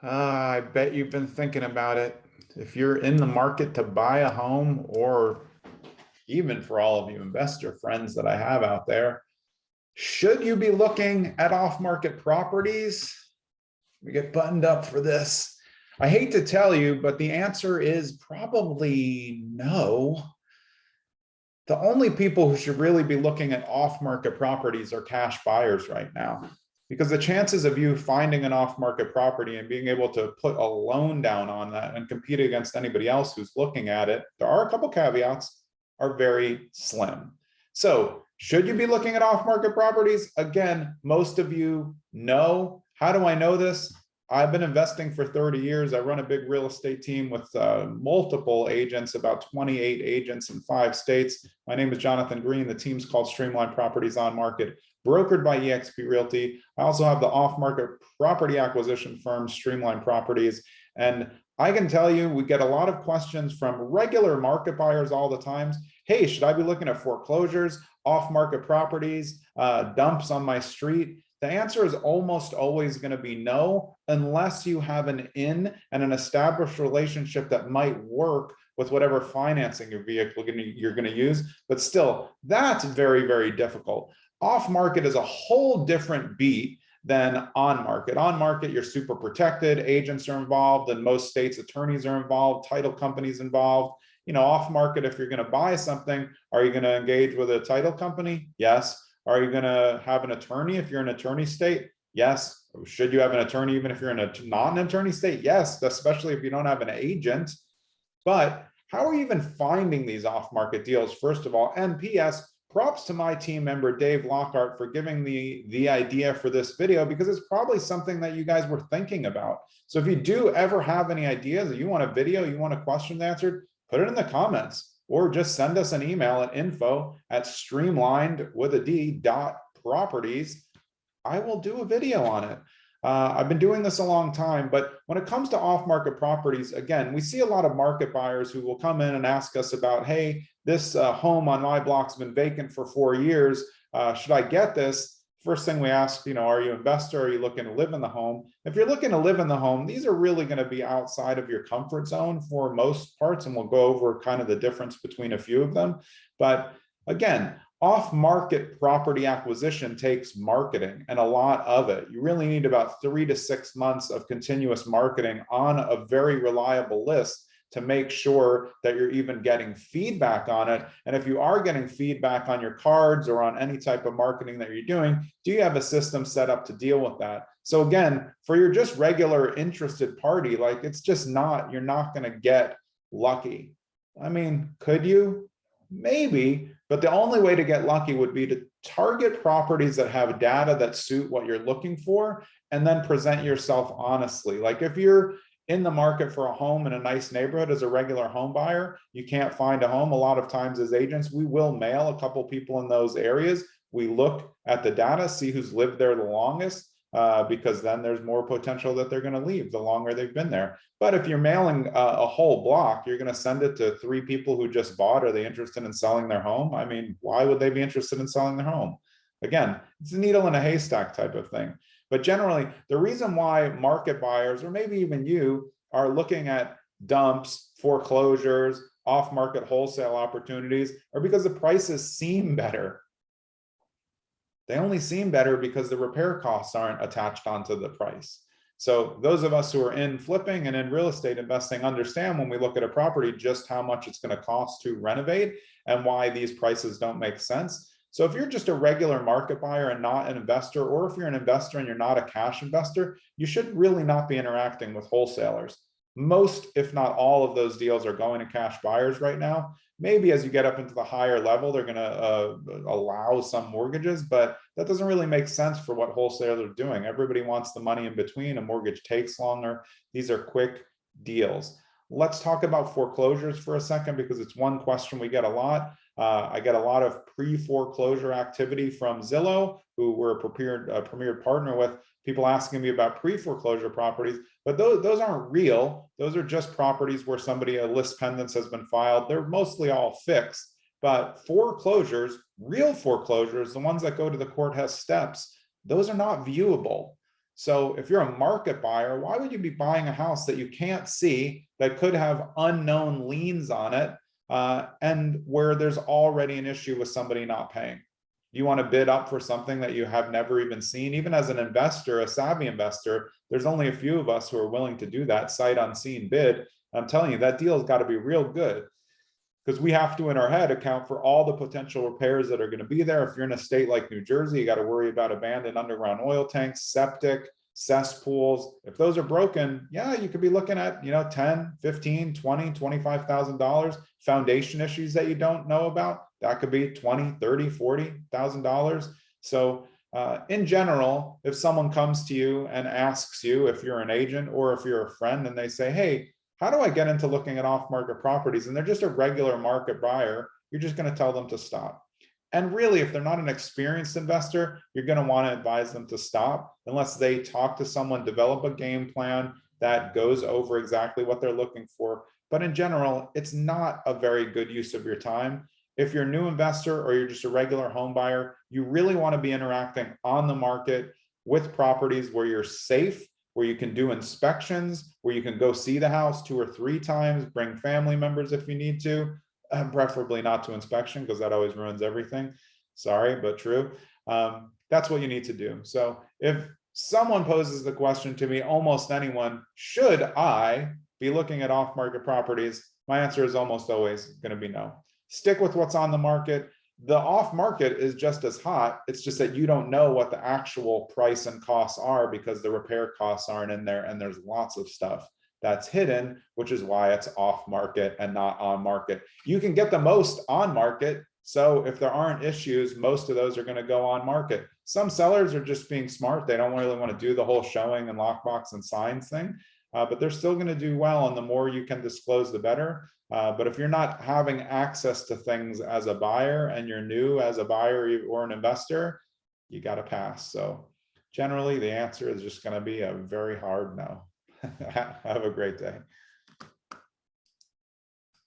I bet you've been thinking about it. If you're in the market to buy a home, or even for all of you investor friends that I have out there, should you be looking at off-market properties? We get buttoned up for this. I hate to tell you, but the answer is probably no. The only people who should really be looking at off-market properties are cash buyers right now, because the chances of you finding an off-market property and being able to put a loan down on that and compete against anybody else who's looking at it, there are a couple caveats, are very slim. So should you be looking at off-market properties? Again, most of you know. How do I know this? I've been investing for 30 years. I run a big real estate team with multiple agents, about 28 agents in 5 states. My name is Jonathan Green. The team's called Streamline Properties On Market, brokered by eXp Realty. I also have the off-market property acquisition firm, Streamline Properties. And I can tell you, we get a lot of questions from regular market buyers all the time. Hey, should I be looking at foreclosures, off-market properties, dumps on my street? The answer is almost always going to be no, unless you have an in and an established relationship that might work with whatever financing your vehicle you're going to use. But still, that's very, very difficult. Off market is a whole different beat than on market. On market, you're super protected. Agents are involved. In most states, attorneys are involved, title companies involved. Off market, if you're going to buy something, are you going to engage with a title company? Yes. Are you going to have an attorney if you're in an attorney state? Yes. Should you have an attorney even if you're in a non-attorney state? Yes, especially if you don't have an agent. But how are you even finding these off-market deals, first of all? And P.S., props to my team member, Dave Lockhart, for giving me the idea for this video, because it's probably something that you guys were thinking about. So if you do ever have any ideas, or you want a video, you want a question answered, put it in the comments. Or just send us an email at info@streamlined.properties. I will do a video on it. I've been doing this a long time, but when it comes to off-market properties, again, we see a lot of market buyers who will come in and ask us about, hey, this home on my block's been vacant for 4 years. Should I get this? First thing we ask, are you an investor? Are you looking to live in the home? If you're looking to live in the home, these are really going to be outside of your comfort zone for most parts, and we'll go over kind of the difference between a few of them. But again, off-market property acquisition takes marketing, and a lot of it. You really need about 3 to 6 months of continuous marketing on a very reliable list to make sure that you're even getting feedback on it. And if you are getting feedback on your cards or on any type of marketing that you're doing, do you have a system set up to deal with that? So again, for your just regular interested party, like, it's just not, you're not going to get lucky. I mean, could you? Maybe, but the only way to get lucky would be to target properties that have data that suit what you're looking for, and then present yourself honestly. Like, if you're in the market for a home in a nice neighborhood as a regular home buyer, you can't find a home. A lot of times as agents, we will mail a couple people in those areas. We look at the data, see who's lived there the longest, because then there's more potential that they're going to leave the longer they've been there. But if you're mailing a whole block, you're going to send it to 3 people who just bought. Are they interested in selling their home? I mean, why would they be interested in selling their home? Again, it's a needle in a haystack type of thing. But generally, the reason why market buyers, or maybe even you, are looking at dumps, foreclosures, off-market wholesale opportunities, are because the prices seem better. They only seem better because the repair costs aren't attached onto the price. So those of us who are in flipping and in real estate investing understand, when we look at a property, just how much it's going to cost to renovate and why these prices don't make sense. So if you're just a regular market buyer and not an investor, or if you're an investor and you're not a cash investor, you should really not be interacting with wholesalers. Most, if not all, of those deals are going to cash buyers right now. Maybe as you get up into the higher level, they're going to allow some mortgages, but that doesn't really make sense for what wholesalers are doing. Everybody wants the money in between. A mortgage takes longer. These are quick deals. Let's talk about foreclosures for a second, because it's one question we get a lot. I get a lot of pre-foreclosure activity from Zillow, who we're a premiered partner with, people asking me about pre-foreclosure properties, but those aren't real. Those are just properties where a list pendants has been filed. They're mostly all fixed. But foreclosures, real foreclosures, the ones that go to the court, has steps, those are not viewable. So if you're a market buyer, why would you be buying a house that you can't see, that could have unknown liens on it, and where there's already an issue with somebody not paying? You want to bid up for something that you have never even seen. Even as an investor, a savvy investor, there's only a few of us who are willing to do that sight unseen bid. I'm telling you, that deal's got to be real good, because we have to, in our head, account for all the potential repairs that are going to be there. If you're in a state like New Jersey, you got to worry about abandoned underground oil tanks, septic, cesspools. If those are broken, yeah, you could be looking at, 10, 15, 20, $25,000. Foundation issues that you don't know about, that could be 20, 30, $40,000. So in general, if someone comes to you and asks you, if you're an agent or if you're a friend, and they say, hey, how do I get into looking at off-market properties? And they're just a regular market buyer, you're just going to tell them to stop. And really, if they're not an experienced investor, you're going to want to advise them to stop unless they talk to someone, develop a game plan that goes over exactly what they're looking for. But in general, it's not a very good use of your time. If you're a new investor or you're just a regular home buyer, you really want to be interacting on the market with properties where you're safe, where you can do inspections, where you can go see the house 2 or 3 times, bring family members if you need to, preferably not to inspection, because that always ruins everything. Sorry, but true. That's what you need to do. So if someone poses the question to me, almost anyone, should I be looking at off-market properties? My answer is almost always going to be no. Stick with what's on the market. The off market is just as hot. It's just that you don't know what the actual price and costs are, because the repair costs aren't in there, and there's lots of stuff that's hidden, which is why it's off market and not on market. You can get the most on market. So if there aren't issues, most of those are going to go on market. Some sellers are just being smart. They don't really want to do the whole showing and lockbox and signs thing, but they're still going to do well. And the more you can disclose, the better. But if you're not having access to things as a buyer, and you're new as a buyer or an investor, you got to pass. So generally, the answer is just going to be a very hard no. Have a great day.